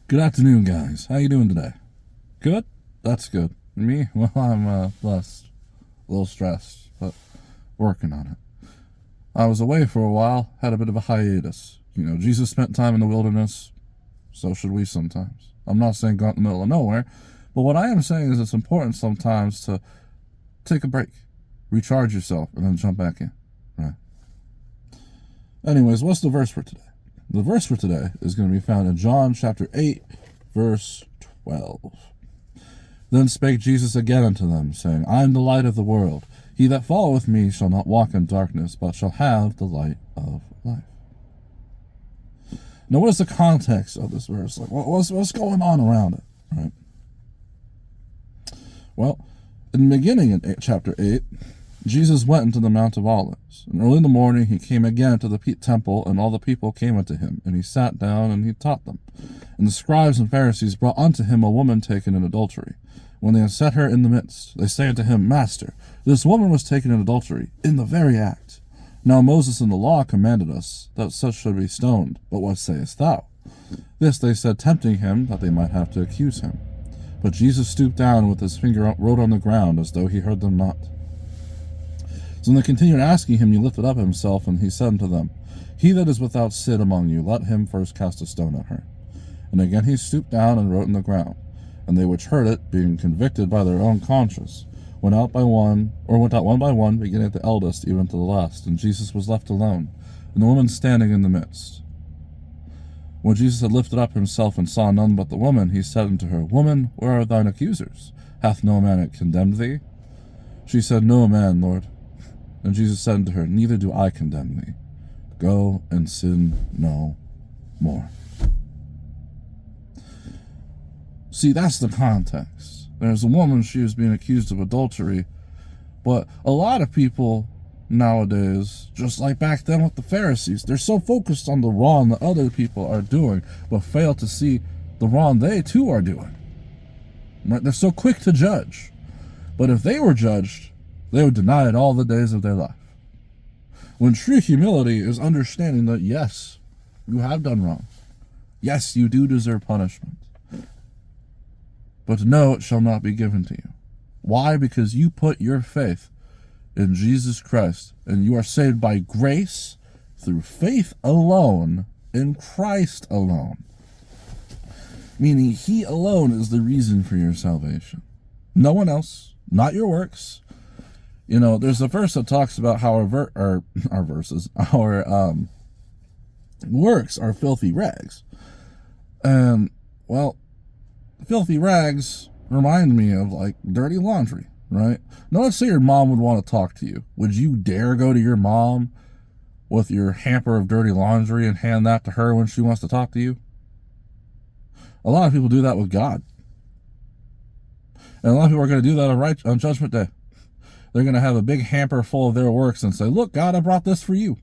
Good afternoon, guys. How you doing today? Good? That's good. Me? Well, I'm blessed. A little stressed, but working on it. I was away for a while, had a bit of a hiatus. Jesus spent time in the wilderness, so should we sometimes. I'm not saying go out in the middle of nowhere, but what I am saying is it's important sometimes to take a break, recharge yourself, and then jump back in. Right? Anyways, what's the verse for today? The verse for today is going to be found in John chapter 8, verse 12. Then spake Jesus again unto them, saying, I am the light of the world. He that followeth me shall not walk in darkness, but shall have the light of life. Now, what is the context of this verse? What's going on around it? Right? Well, in the beginning in chapter 8, Jesus went into the Mount of Olives, and early in the morning he came again to the temple, and all the people came unto him, and he sat down, and he taught them. And the scribes and Pharisees brought unto him a woman taken in adultery. When they had set her in the midst, they say unto him, Master, this woman was taken in adultery, in the very act. Now Moses in the law commanded us that such should be stoned, but what sayest thou? This they said, tempting him, that they might have to accuse him. But Jesus stooped down, and with his finger wrote on the ground, as though he heard them not. So when they continued asking him, he lifted up himself, and he said unto them, He that is without sin among you, let him first cast a stone at her. And again he stooped down and wrote in the ground. And they which heard it, being convicted by their own conscience, went out one by one, beginning at the eldest, even to the last. And Jesus was left alone, and the woman standing in the midst. When Jesus had lifted up himself and saw none but the woman, he said unto her, Woman, where are thine accusers? Hath no man condemned thee? She said, No man, Lord. And Jesus said unto her, Neither do I condemn thee. Go and sin no more. See, that's the context. There's a woman, she was being accused of adultery, but a lot of people nowadays, just like back then with the Pharisees, they're so focused on the wrong that other people are doing, but fail to see the wrong they too are doing. Right? They're so quick to judge. But if they were judged, they would deny it all the days of their life. When true humility is understanding that, yes, you have done wrong. Yes, you do deserve punishment. But no, it shall not be given to you. Why? Because you put your faith in Jesus Christ, and you are saved by grace through faith alone in Christ alone. Meaning he alone is the reason for your salvation. No one else, not your works. There's a verse that talks about how our works are filthy rags. And, well, filthy rags remind me of, dirty laundry, right? Now, let's say your mom would want to talk to you. Would you dare go to your mom with your hamper of dirty laundry and hand that to her when she wants to talk to you? A lot of people do that with God. And a lot of people are going to do that on Judgment Day. They're going to have a big hamper full of their works and say, Look, God, I brought this for you.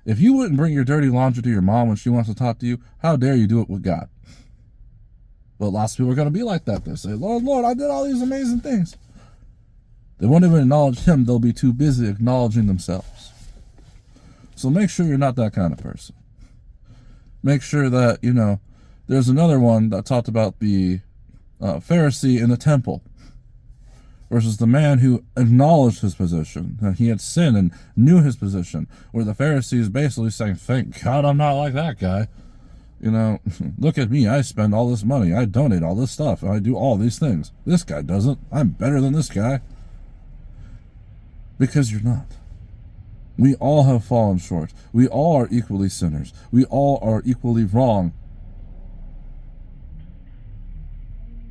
If you wouldn't bring your dirty laundry to your mom when she wants to talk to you, how dare you do it with God? But lots of people are going to be like that. They say, Lord, Lord, I did all these amazing things. They won't even acknowledge him. They'll be too busy acknowledging themselves. So make sure you're not that kind of person. Make sure that, there's another one that talked about the Pharisee in the temple versus the man who acknowledged his position, that he had sinned and knew his position, where the Pharisee is basically saying, Thank God I'm not like that guy. Look at me, I spend all this money, I donate all this stuff, I do all these things. This guy doesn't. I'm better than this guy. Because you're not. We all have fallen short. We all are equally sinners. We all are equally wrong,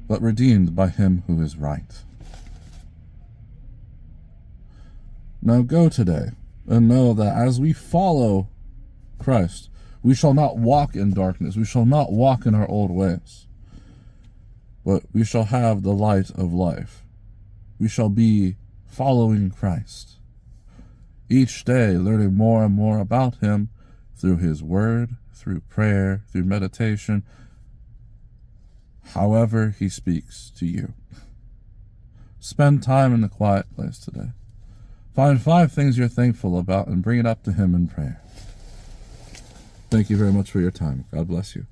but redeemed by him who is right. Now go today and know that as we follow Christ, we shall not walk in darkness. We shall not walk in our old ways. But we shall have the light of life. We shall be following Christ. Each day learning more and more about him through his word, through prayer, through meditation, however he speaks to you. Spend time in the quiet place today. Find 5 things you're thankful about and bring it up to him in prayer. Thank you very much for your time. God bless you.